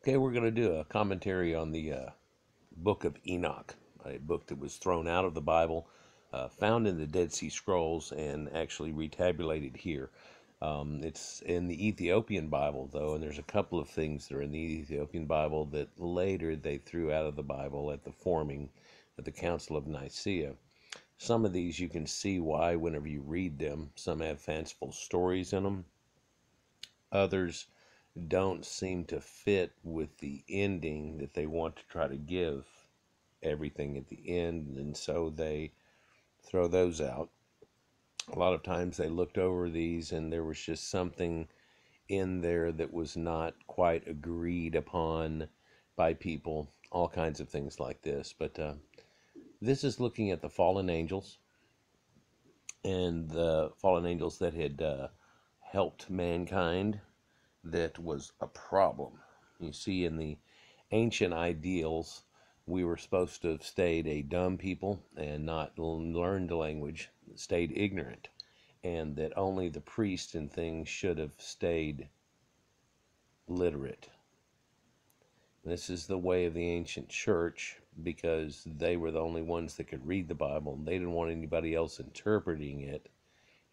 Okay, we're going to do a commentary on the book of Enoch, a book that was thrown out of the Bible, found in the Dead Sea Scrolls, and actually retabulated here. It's in the Ethiopian Bible, though, and there's a couple of things that are in the Ethiopian Bible that later they threw out of the Bible at the forming of the Council of Nicaea. Some of these you can see why whenever you read them. Some have fanciful stories in them. Others don't seem to fit with the ending that they want to try to give everything at the end, and so they throw those out. A lot of times they looked over these and there was just something in there that was not quite agreed upon by people, all kinds of things like this. But this is looking at the fallen angels and the fallen angels that had helped mankind. That was a problem. You see, in the ancient ideals, we were supposed to have stayed a dumb people and not learned the language, stayed ignorant, and that only the priests and things should have stayed literate. This is the way of the ancient church because they were the only ones that could read the Bible, and they didn't want anybody else interpreting it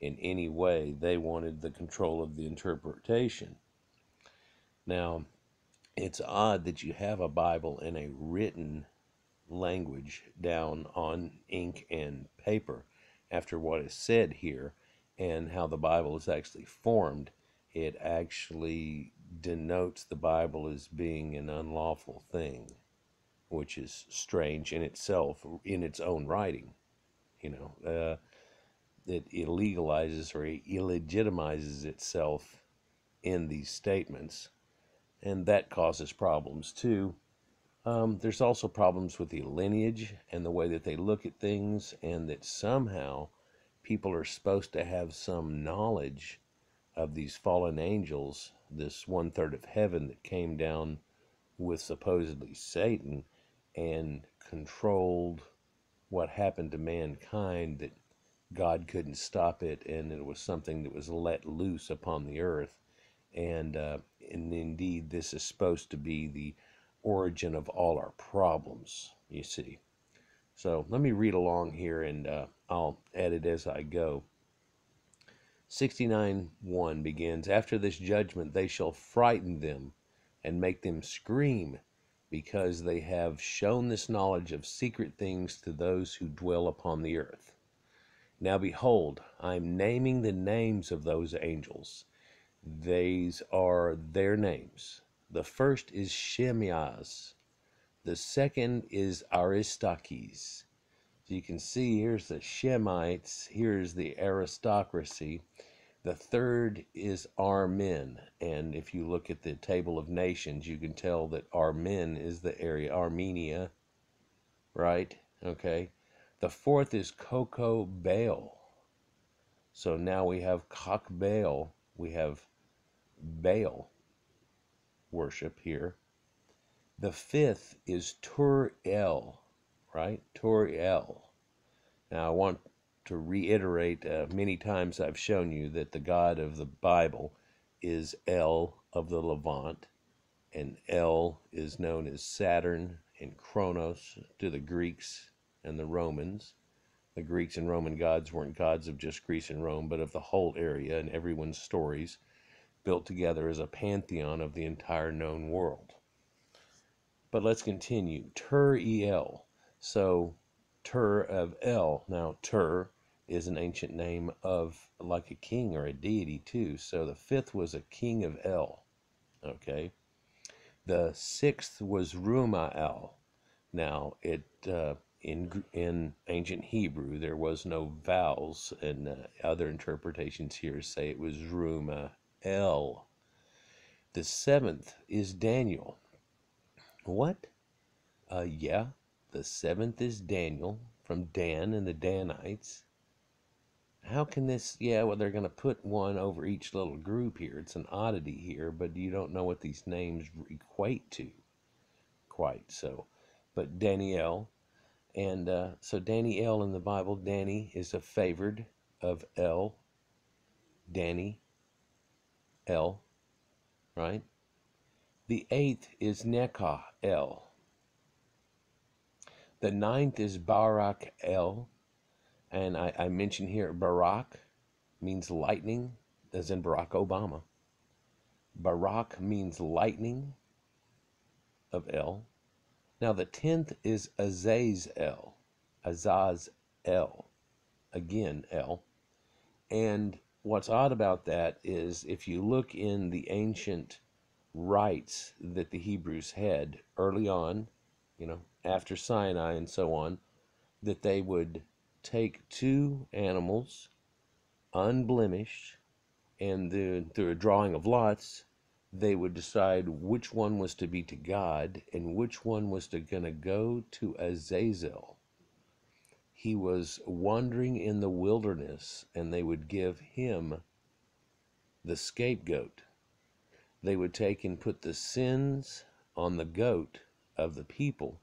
in any way. They wanted the control of the interpretation. Now, it's odd that you have a Bible in a written language down on ink and paper after what is said here and how the Bible is actually formed. It actually denotes the Bible as being an unlawful thing, which is strange in itself, in its own writing. It illegalizes or illegitimizes itself in these statements, and that causes problems too. There's also problems with the lineage and the way that they look at things, and that somehow people are supposed to have some knowledge of these fallen angels, this 1/3 of heaven that came down with supposedly Satan and controlled what happened to mankind, that God couldn't stop it, and it was something that was let loose upon the earth. And indeed, this is supposed to be the origin of all our problems, you see. So let me read along here, and I'll edit as I go. 69:1 begins, "After this judgment they shall frighten them and make them scream, because they have shown this knowledge of secret things to those who dwell upon the earth. Now behold, I am naming the names of those angels. These are their names. The first is Shemiaz. The second is Aristarchus." So you can see here's the Shemites, here's the aristocracy. The third is Armin. And if you look at the table of nations, you can tell that Armin is the area, Armenia, right? Okay. The fourth is Coco Baal. So now we have Kok Baal, we have Baal worship here. The fifth is Tur-El, right? Tur-El. Now, I want to reiterate, many times I've shown you that the God of the Bible is El of the Levant, and El is known as Saturn and Kronos to the Greeks and the Romans. The Greeks and Roman gods weren't gods of just Greece and Rome, but of the whole area and everyone's stories, built together as a pantheon of the entire known world. But let's continue. Tur-El. So Tur of El. Now Tur is an ancient name of like a king or a deity too. So the fifth was a king of El. Okay. The sixth was Rumael. Now in ancient Hebrew there was no vowels, and other interpretations here say it was Rumael. The seventh is Daniel. What? Yeah, the seventh is Daniel from Dan and the Danites. How can this? Yeah, well, they're going to put one over each little group here. It's an oddity here, but you don't know what these names equate to quite so. But Daniel, and so Daniel in the Bible, Danny is a favored of El. Danny, El, right? The 8th is Nekah El. The 9th is Barak El. And I mention here Barak means lightning, as in Barack Obama. Barak means lightning of El. Now the 10th is Azazel. Azazel. Again, El. And what's odd about that is if you look in the ancient rites that the Hebrews had early on, after Sinai and so on, that they would take two animals, unblemished, and then through a drawing of lots, they would decide which one was to be to God and which one was gonna go to Azazel. He was wandering in the wilderness, and they would give him the scapegoat. They would take and put the sins on the goat of the people,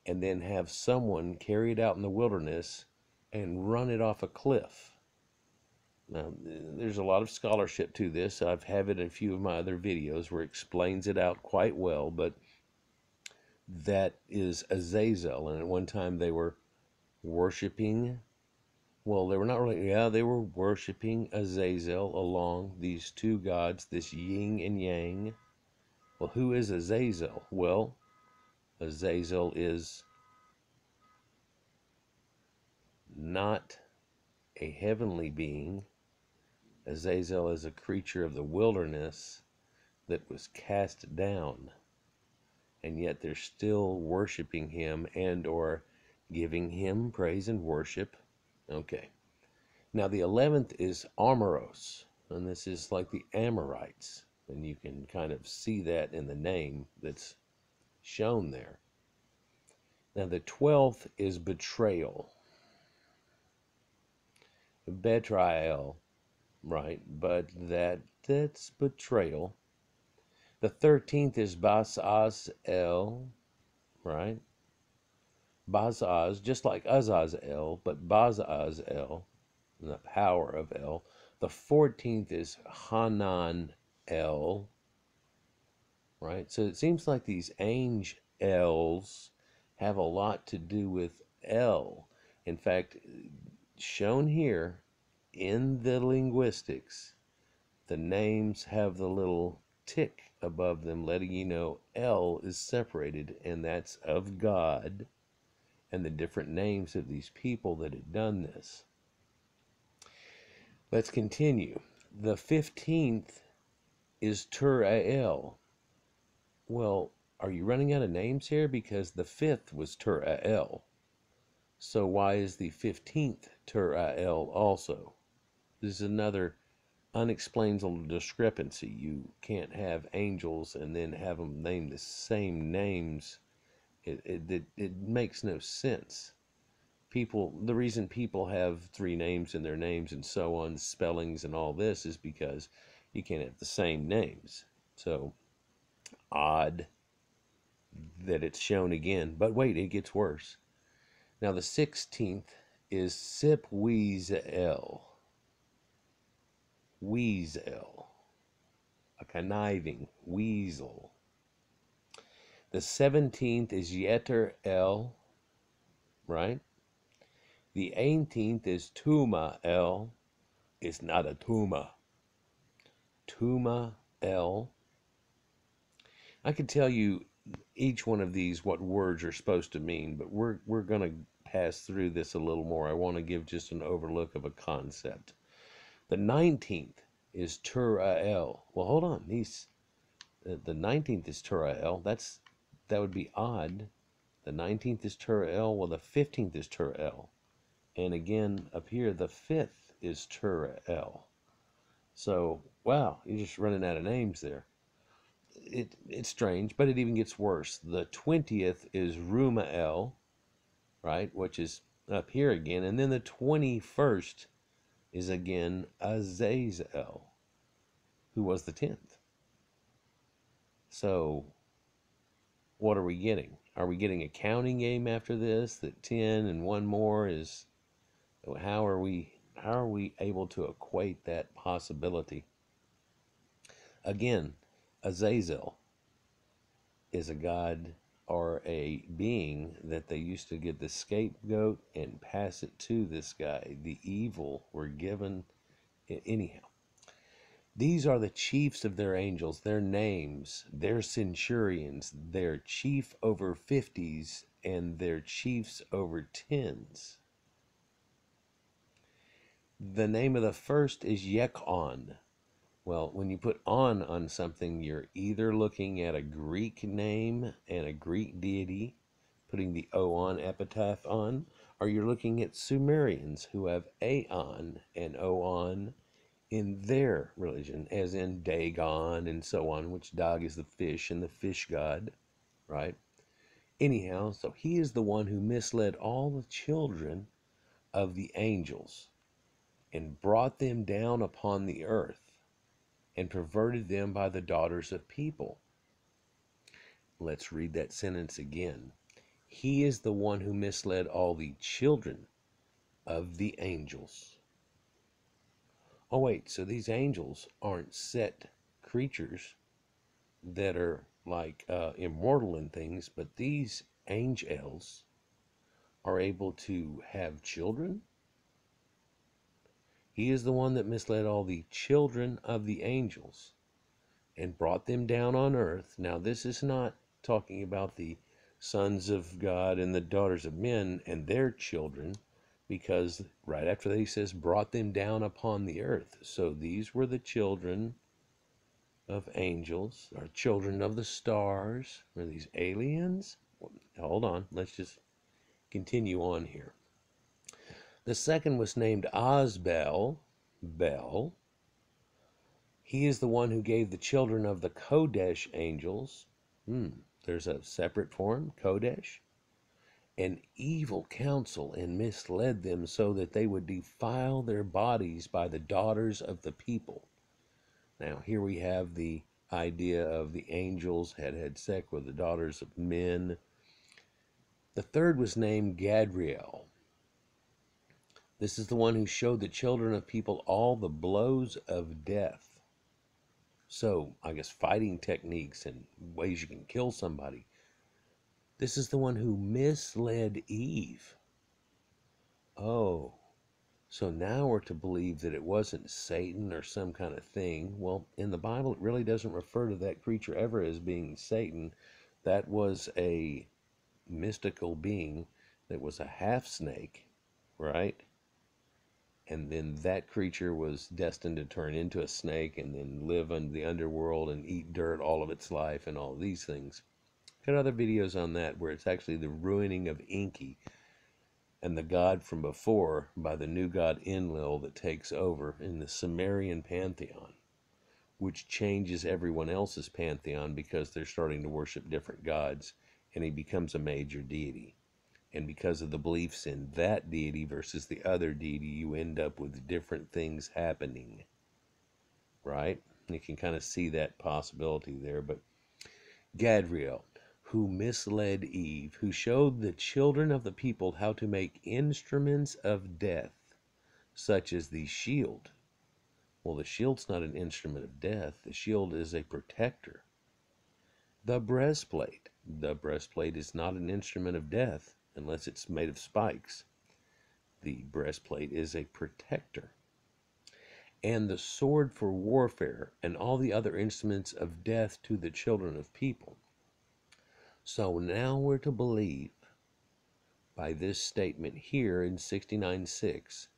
and then have someone carry it out in the wilderness and run it off a cliff. Now, there's a lot of scholarship to this. I've had it in a few of my other videos where it explains it out quite well, but that is Azazel. And at one time they were worshiping, well, they were not really, they were worshiping Azazel along these two gods, this yin and yang. Well, who is Azazel? Well, Azazel is not a heavenly being. Azazel is a creature of the wilderness that was cast down, and yet they're still worshiping him and or giving him praise and worship. Okay. Now the 11th is Amoros, and this is like the Amorites, and you can kind of see that in the name that's shown there. Now the 12th is betrayal. Betrayal, right? But that's betrayal. The 13th is Bas-az-el, right? Baz-az, just like Azazel, but Baz-az-el, the power of El. The 14th is Hanan-el, right? So it seems like these angels have a lot to do with El. In fact, shown here in the linguistics, the names have the little tick above them letting you know El is separated, and that's of God and the different names of these people that had done this. Let's continue. The 15th is Tur-el. Well, are you running out of names here? Because the 5th was Tur-el. So why is the 15th Tur-el also? This is another unexplainable discrepancy. You can't have angels and then have them name the same names. It makes no sense. The reason people have three names in their names and so on, spellings and all this, is because you can't have the same names. So odd that it's shown again. But wait, it gets worse. Now the 16th is Sip-Weez-el. Weasel. A conniving weasel. The 17th is Yeter-el, right? The 18th is Tuma-el. It's not a Tuma. Tuma-el. I could tell you each one of these what words are supposed to mean, but we're going to pass through this a little more. I want to give just an overlook of a concept. The 19th is Tur-el. Well, hold on. The 19th is Tur-el. That would be odd. The 19th is Tur-el. Well, the 15th is Tur-el. And again, up here, the 5th is Tur-el. So, wow, you're just running out of names there. It's strange, but it even gets worse. The 20th is Ruma-el, right, which is up here again. And then the 21st is again Azazel, who was the 10th. So, what are we getting? Are we getting a counting game after this? That 10 and one more is... How are we able to equate that possibility? Again, Azazel. is a god or a being that they used to get the scapegoat and pass it to this guy. The evil were given. Anyhow, these are the chiefs of their angels, their names, their centurions, their chief over 50s, and their chiefs over 10s. The name of the first is Yekon. Well, when you put on something, you're either looking at a Greek name and a Greek deity, putting the O on, epitaph on, or you're looking at Sumerians who have Aon and O on in their religion, as in Dagon and so on, which Dag is the fish and the fish god, right? Anyhow, so he is the one who misled all the children of the angels and brought them down upon the earth and perverted them by the daughters of people. Let's read that sentence again. He is the one who misled all the children of the angels. Oh, wait, so these angels aren't set creatures that are like immortal and things, but these angels are able to have children? He is the one that misled all the children of the angels and brought them down on earth. Now, this is not talking about the sons of God and the daughters of men and their children, because right after that he says, brought them down upon the earth. So these were the children of angels, or children of the stars. Are these aliens? Hold on, let's just continue on here. The second was named Ozbel, Bel. He is the one who gave the children of the Kodesh angels, there's a separate form, Kodesh, an evil counsel and misled them so that they would defile their bodies by the daughters of the people. Now, here we have the idea of the angels had sex with the daughters of men. The third was named Gadriel. This is the one who showed the children of people all the blows of death. So, I guess fighting techniques and ways you can kill somebody. This is the one who misled Eve. Oh, so now we're to believe that it wasn't Satan or some kind of thing. Well, in the Bible, it really doesn't refer to that creature ever as being Satan. That was a mystical being that was a half snake, right? And then that creature was destined to turn into a snake and then live in the underworld and eat dirt all of its life and all of these things. Got other videos on that where it's actually the ruining of Enki and the god from before by the new god Enlil that takes over in the Sumerian pantheon, which changes everyone else's pantheon because they're starting to worship different gods, and he becomes a major deity. And because of the beliefs in that deity versus the other deity, you end up with different things happening, right? You can kind of see that possibility there. But Gadriel, who misled Eve, who showed the children of the people how to make instruments of death, such as the shield. Well, the shield's not an instrument of death. The shield is a protector. The breastplate. The breastplate is not an instrument of death unless it's made of spikes. The breastplate is a protector. And the sword for warfare and all the other instruments of death to the children of people. So now we're to believe by this statement here in 69:6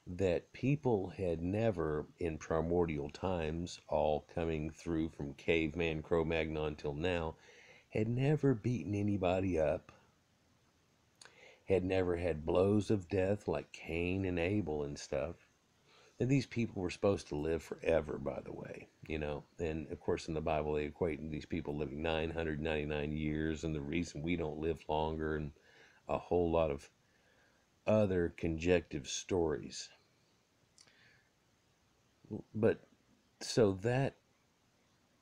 that people had never in primordial times, all coming through from caveman Cro-Magnon till now, had never beaten anybody up, had never had blows of death like Cain and Abel and stuff. And these people were supposed to live forever, by the way, And of course, in the Bible, they equate these people living 999 years, and the reason we don't live longer, and a whole lot of other conjective stories. But so that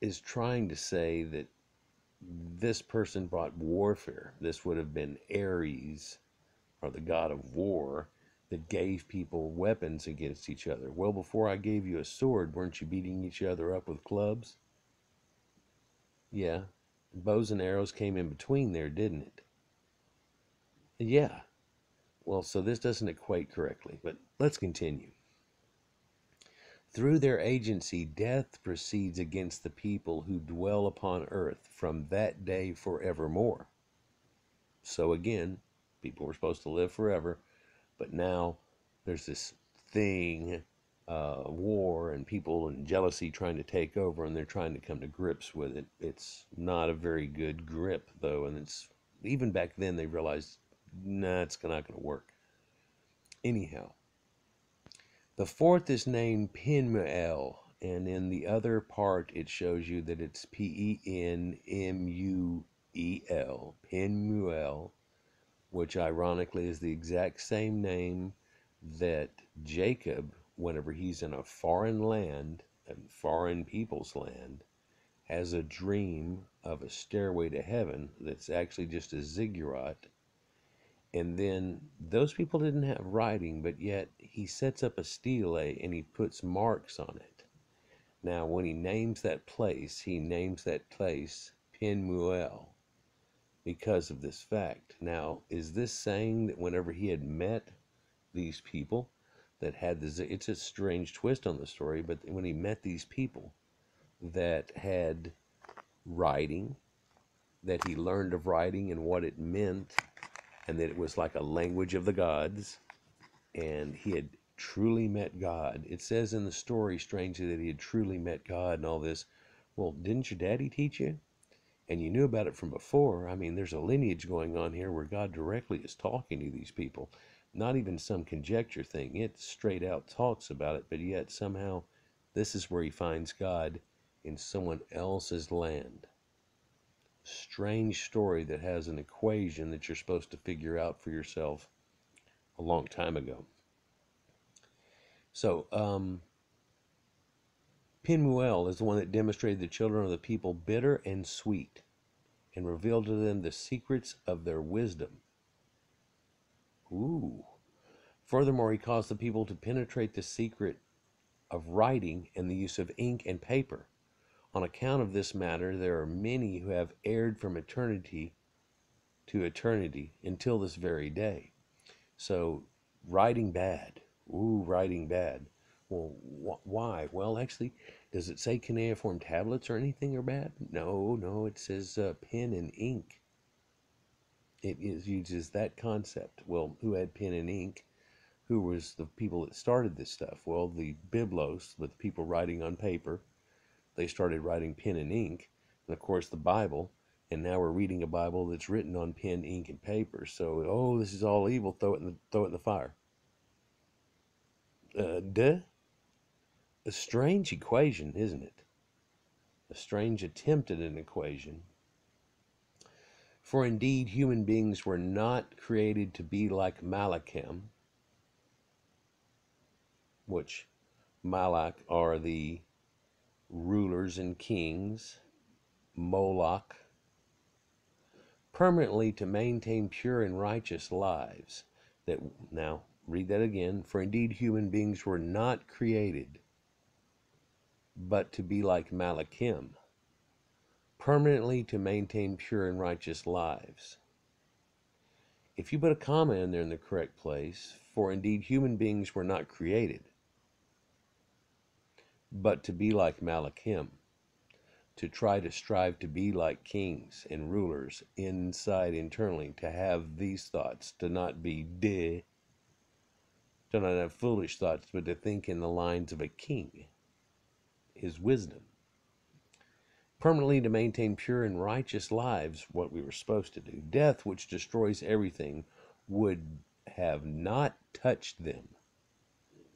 is trying to say that this person brought warfare. This would have been Ares, or the god of war, that gave people weapons against each other. Well, before I gave you a sword, weren't you beating each other up with clubs? Yeah. Bows and arrows came in between there, didn't it? Yeah. Well, so this doesn't equate correctly, but let's continue. Through their agency, death proceeds against the people who dwell upon earth from that day forevermore. So again, people were supposed to live forever, but now there's this thing, war and people and jealousy trying to take over, and they're trying to come to grips with it. It's not a very good grip, though, and it's even back then they realized, nah, it's not going to work. Anyhow, the fourth is named Penuel, and in the other part it shows you that it's Penmuel, Penuel, which ironically is the exact same name that Jacob, whenever he's in a foreign land, a foreign people's land, has a dream of a stairway to heaven that's actually just a ziggurat. And then those people didn't have writing, but yet he sets up a stele and he puts marks on it. Now, when he names that place, he names that place Penuel because of this fact. Now, is this saying that whenever he had met these people that had this, it's a strange twist on the story, but when he met these people that had writing, that he learned of writing and what it meant, and that it was like a language of the gods, and he had truly met God. It says in the story, strangely, that he had truly met God and all this. Well, didn't your daddy teach you? And you knew about it from before. I mean, there's a lineage going on here where God directly is talking to these people. Not even some conjecture thing. It straight out talks about it, but yet somehow this is where he finds God in someone else's land. Strange story that has an equation that you're supposed to figure out for yourself a long time ago. So, Penuel is the one that demonstrated the children of the people bitter and sweet, and revealed to them the secrets of their wisdom. Ooh. Furthermore, he caused the people to penetrate the secret of writing and the use of ink and paper. On account of this matter, there are many who have erred from eternity to eternity until this very day. So, writing bad. Ooh, writing bad. Well, why? Well, actually, does it say cuneiform tablets or anything are bad? No, it says pen and ink. It uses that concept. Well, who had pen and ink? Who was the people that started this stuff? Well, the Biblos, the people writing on paper, they started writing pen and ink. And of course, the Bible. And now we're reading a Bible that's written on pen, ink, and paper. So, oh, this is all evil. Throw it in the fire. Duh. A strange equation, isn't it? A strange attempt at an equation. For indeed, human beings were not created to be like Malachim, which Malach are the rulers and kings, Moloch, permanently to maintain pure and righteous lives. That now read that again. For indeed, human beings were not created, but to be like Malachim, permanently to maintain pure and righteous lives. If you put a comma in there in the correct place, for indeed human beings were not created, but to be like Malachim, to try to strive to be like kings and rulers internally, to have these thoughts, to not be to not have foolish thoughts, but to think in the lines of a king, his wisdom. Permanently to maintain pure and righteous lives, what we were supposed to do. Death, which destroys everything, would have not touched them,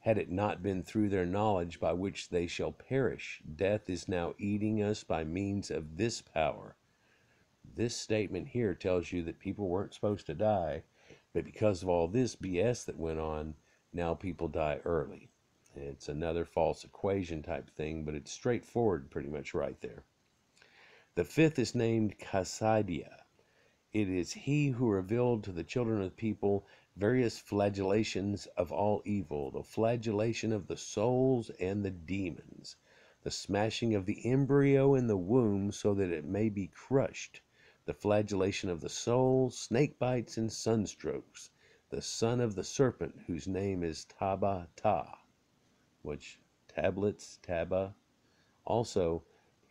had it not been through their knowledge by which they shall perish. Death is now eating us by means of this power. This statement here tells you that people weren't supposed to die, but because of all this BS that went on, now people die early. It's another false equation type thing, but it's straightforward pretty much right there. The fifth is named Cassidia. It is he who revealed to the children of the people various flagellations of all evil, the flagellation of the souls and the demons, the smashing of the embryo in the womb so that it may be crushed, the flagellation of the soul, snake bites, and sunstrokes, the son of the serpent, whose name is Tabata, which tablets, Taba. Also,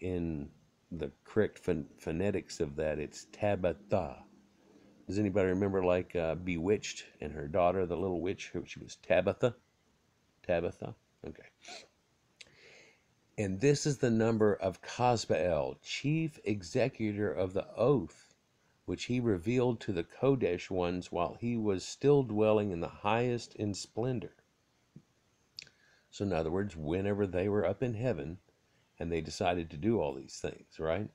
in the correct phonetics of that, it's Tabitha. Does anybody remember, like, Bewitched and her daughter, the little witch? She was Tabitha. Tabitha. Okay. And this is the number of Cosbael, chief executor of the oath, which he revealed to the Kodesh ones while he was still dwelling in the highest in splendor. So in other words, whenever they were up in heaven and they decided to do all these things, right?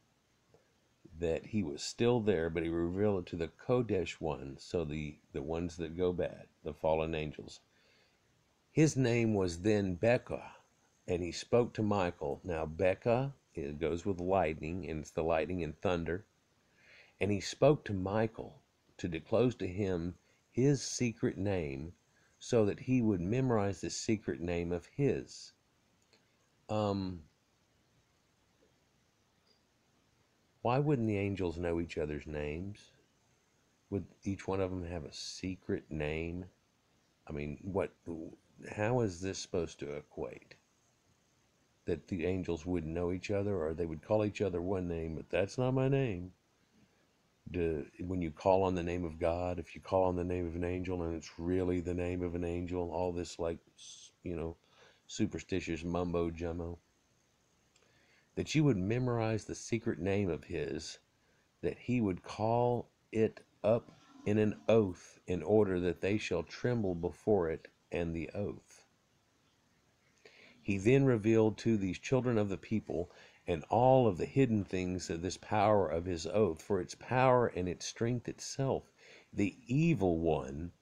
That he was still there, but he revealed it to the Kodesh ones, so the ones that go bad, the fallen angels. His name was then Becca, and he spoke to Michael. Now Becca, it goes with lightning, and it's the lightning and thunder. And he spoke to Michael to disclose to him his secret name, so that he would memorize the secret name of his. Why wouldn't the angels know each other's names? Would each one of them have a secret name? I mean, how is this supposed to equate? That the angels wouldn't know each other, or they would call each other one name, but that's not my name. When you call on the name of God, if you call on the name of an angel and it's really the name of an angel, all this, like, superstitious mumbo jumbo, that you would memorize the secret name of his, that he would call it up in an oath in order that they shall tremble before it and the oath. He then revealed to these children of the people and all of the hidden things of this power of his oath, for its power and its strength itself. The evil one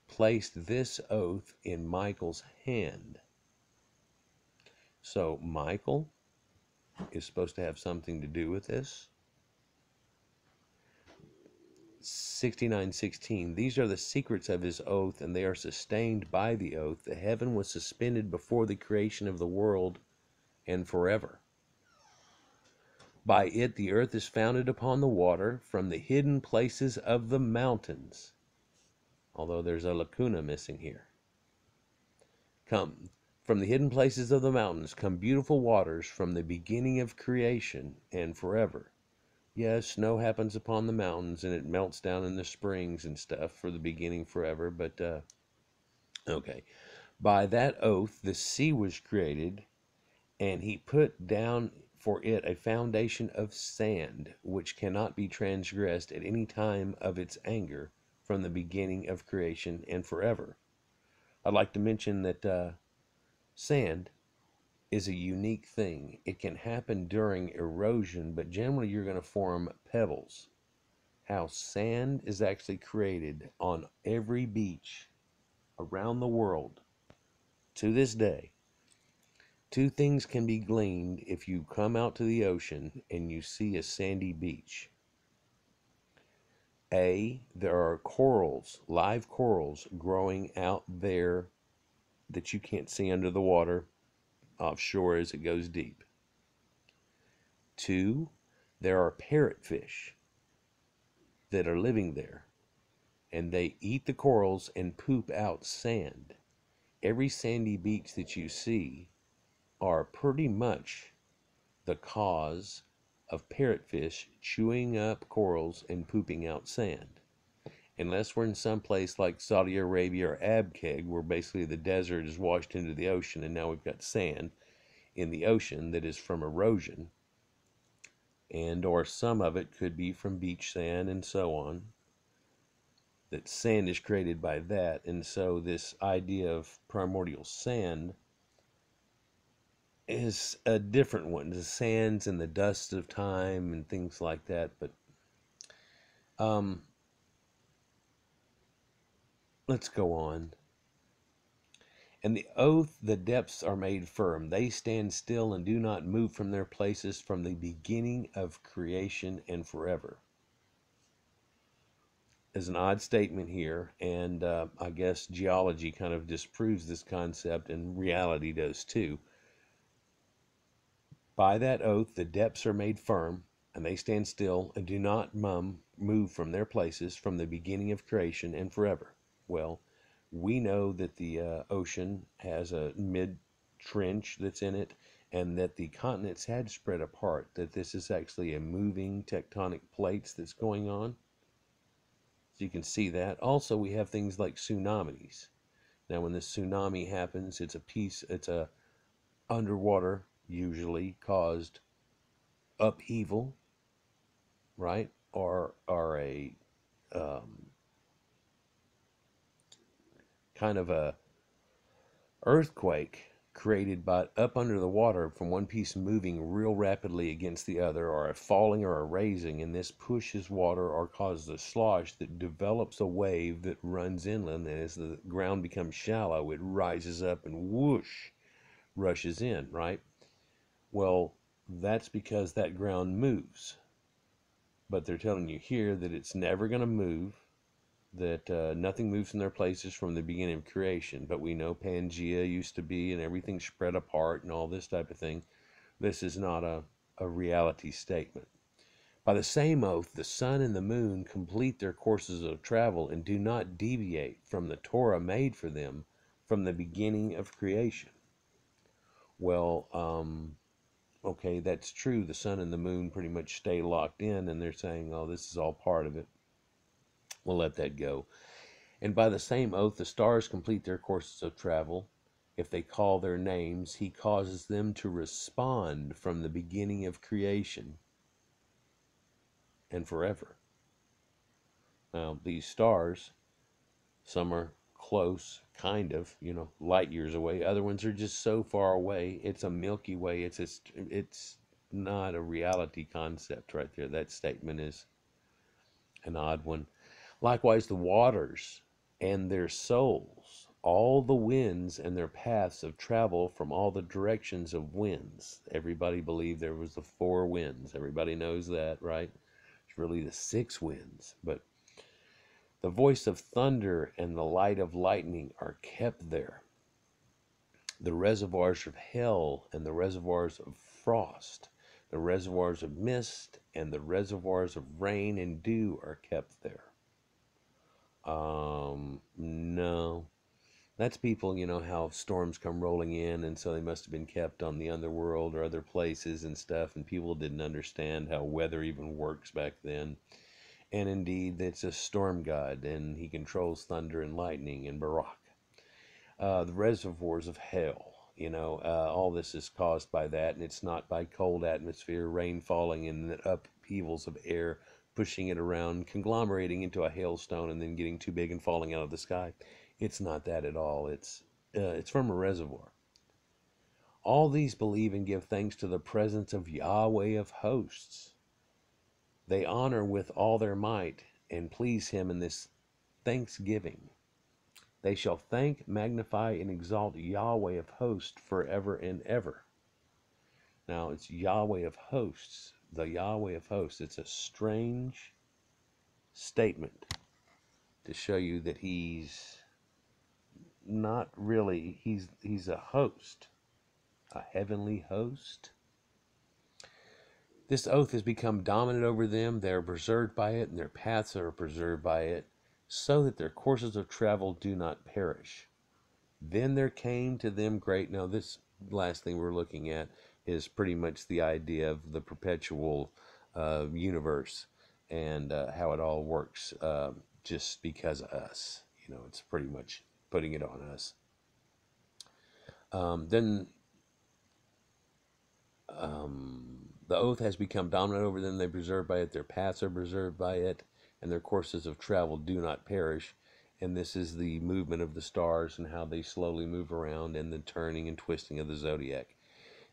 placed this oath in Michael's hand. So Michael is supposed to have something to do with this. 69:16. These are the secrets of his oath, and they are sustained by the oath. The heaven was suspended before the creation of the world and forever. By it the earth is founded upon the water from the hidden places of the mountains. Although there's a lacuna missing here. Come from the hidden places of the mountains come beautiful waters from the beginning of creation and forever. Yes, snow happens upon the mountains and it melts down in the springs and stuff for the beginning forever, but okay. By that oath the sea was created, and he put down for it a foundation of sand, which cannot be transgressed at any time of its anger, from the beginning of creation and forever. I'd like to mention that sand is a unique thing. It can happen during erosion, but generally you're going to form pebbles. How sand is actually created on every beach around the world to this day. Two things can be gleaned if you come out to the ocean and you see a sandy beach. There are corals, live corals, growing out there that you can't see under the water offshore as it goes deep. 2, there are parrotfish that are living there, and they eat the corals and poop out sand. Every sandy beach that you see are pretty much the cause of parrotfish chewing up corals and pooping out sand. Unless we're in some place like Saudi Arabia or Abqaiq, where basically the desert is washed into the ocean and now we've got sand in the ocean that is from erosion, and or some of it could be from beach sand and so on, that sand is created by that. And so this idea of primordial sand is a different one. The sands and the dust of time and things like that. But let's go on. And the oath, the depths are made firm. They stand still and do not move from their places from the beginning of creation and forever. Is an odd statement here, and I guess geology kind of disproves this concept, and reality does too. By that oath the depths are made firm, and they stand still and do not move from their places from the beginning of creation and forever. Well, we know that the ocean has a mid trench that's in it, and that the continents had spread apart, that this is actually a moving tectonic plates that's going on. So you can see that. Also, we have things like tsunamis. Now, when this tsunami happens, it's a underwater, usually caused upheaval, right? Or a um, kind of a earthquake created by up under the water from one piece moving real rapidly against the other, or a falling or a raising, and this pushes water or causes a slosh that develops a wave that runs inland, and as the ground becomes shallow, it rises up and whoosh rushes in, right? Well, that's because that ground moves. But they're telling you here that it's never going to move, that nothing moves from their places from the beginning of creation. But we know Pangea used to be, and everything spread apart and all this type of thing. This is not a reality statement. By the same oath, the sun and the moon complete their courses of travel and do not deviate from the Torah made for them from the beginning of creation. Well, okay, that's true. The sun and the moon pretty much stay locked in, and they're saying, oh, this is all part of it. We'll let that go. And by the same oath, the stars complete their courses of travel. If they call their names, he causes them to respond from the beginning of creation and forever. Now, these stars, some are close, kind of, light years away. Other ones are just so far away. It's a Milky Way. It's not a reality concept right there. That statement is an odd one. Likewise, the waters and their souls, all the winds and their paths of travel from all the directions of winds. Everybody believed there was the four winds. Everybody knows that, right? It's really the six winds. But the voice of thunder and the light of lightning are kept there. The reservoirs of hell and the reservoirs of frost, the reservoirs of mist and the reservoirs of rain and dew are kept there. No. That's people, how storms come rolling in, and so they must have been kept on the underworld or other places and stuff, and people didn't understand how weather even works back then. And indeed, it's a storm god, and he controls thunder and lightning and Barak. The reservoirs of hell, all this is caused by that, and it's not by cold atmosphere, rain falling, and the upheavals of air pushing it around, conglomerating into a hailstone, and then getting too big and falling out of the sky. It's not that at all. It's from a reservoir. All these believe and give thanks to the presence of Yahweh of hosts. They honor with all their might and please him in this thanksgiving. They shall thank, magnify, and exalt Yahweh of hosts forever and ever. Now, it's Yahweh of hosts, the Yahweh of hosts. It's a strange statement to show you that he's not really, he's a host, a heavenly host. This oath has become dominant over them. They are preserved by it, and their paths are preserved by it, so that their courses of travel do not perish. Then there came to them great. Now, this last thing we're looking at is pretty much the idea of the perpetual universe and how it all works just because of us. It's pretty much putting it on us. Then the oath has become dominant over them. They preserve by it. Their paths are preserved by it, and their courses of travel do not perish. And this is the movement of the stars and how they slowly move around, and the turning and twisting of the zodiac.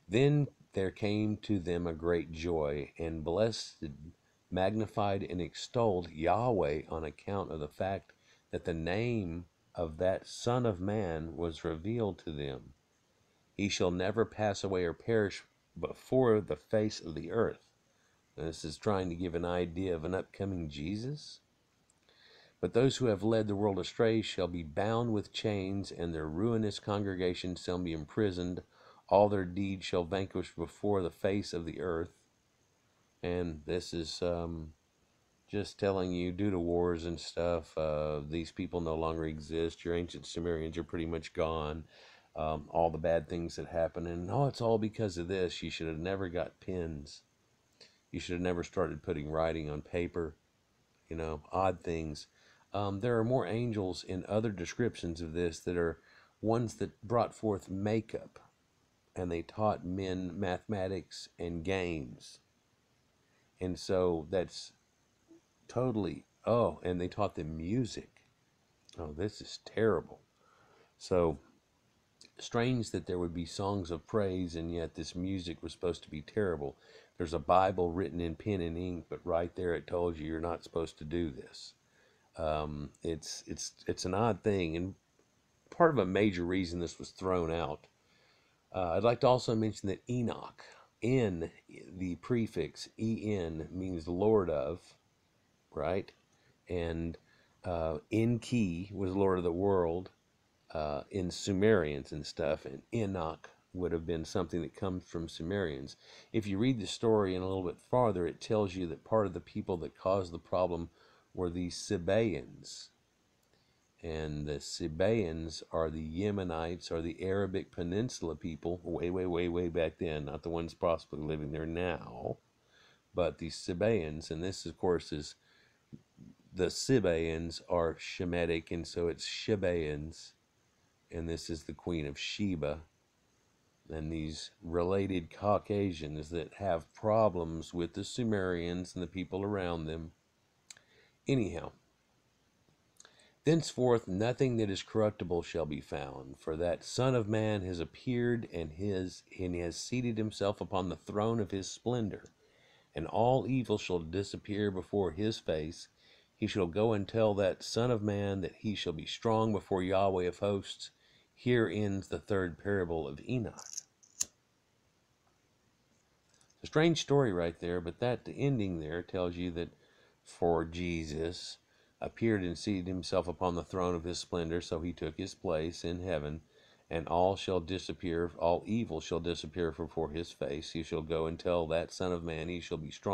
Then there came to them a great joy, and blessed, magnified, and extolled Yahweh on account of the fact that the name of that Son of Man was revealed to them. He shall never pass away or perish before the face of the earth. And this is trying to give an idea of an upcoming Jesus. But those who have led the world astray shall be bound with chains, and their ruinous congregation shall be imprisoned. All their deeds shall vanquish before the face of the earth. And this is just telling you, due to wars and stuff, these people no longer exist. Your ancient Sumerians are pretty much gone. All the bad things that happen, and it's all because of this. You should have never got pens. You should have never started putting writing on paper. Odd things. There are more angels in other descriptions of this that are ones that brought forth makeup, and they taught men mathematics and games. And so that's totally, and they taught them music. Oh, this is terrible. So strange that there would be songs of praise, and yet this music was supposed to be terrible. There's a Bible written in pen and ink, but right there it tells you you're not supposed to do this. It's an odd thing, and part of a major reason this was thrown out. I'd like to also mention that Enoch, in the prefix en, means Lord of, right? And Enki was Lord of the world in Sumerians and stuff, and Enoch would have been something that comes from Sumerians. If you read the story in a little bit farther, it tells you that part of the people that caused the problem were the Sabaeans. And the Sabaeans are the Yemenites, or the Arabic Peninsula people, way, way, way, way back then, not the ones possibly living there now, but the Sabaeans. And this, of course, is the Sabaeans are Shemitic, and so it's Shebaeans, and this is the Queen of Sheba. And these related Caucasians that have problems with the Sumerians and the people around them. Anyhow, thenceforth nothing that is corruptible shall be found, for that Son of Man has appeared, and he has seated himself upon the throne of his splendor, and all evil shall disappear before his face. He shall go and tell that Son of Man that he shall be strong before Yahweh of hosts. Here ends the third parable of Enoch. It's a strange story right there, but that ending there tells you that for Jesus appeared and seated himself upon the throne of his splendor, so he took his place in heaven, and all shall disappear, all evil shall disappear before his face. He shall go and tell that Son of Man he shall be strong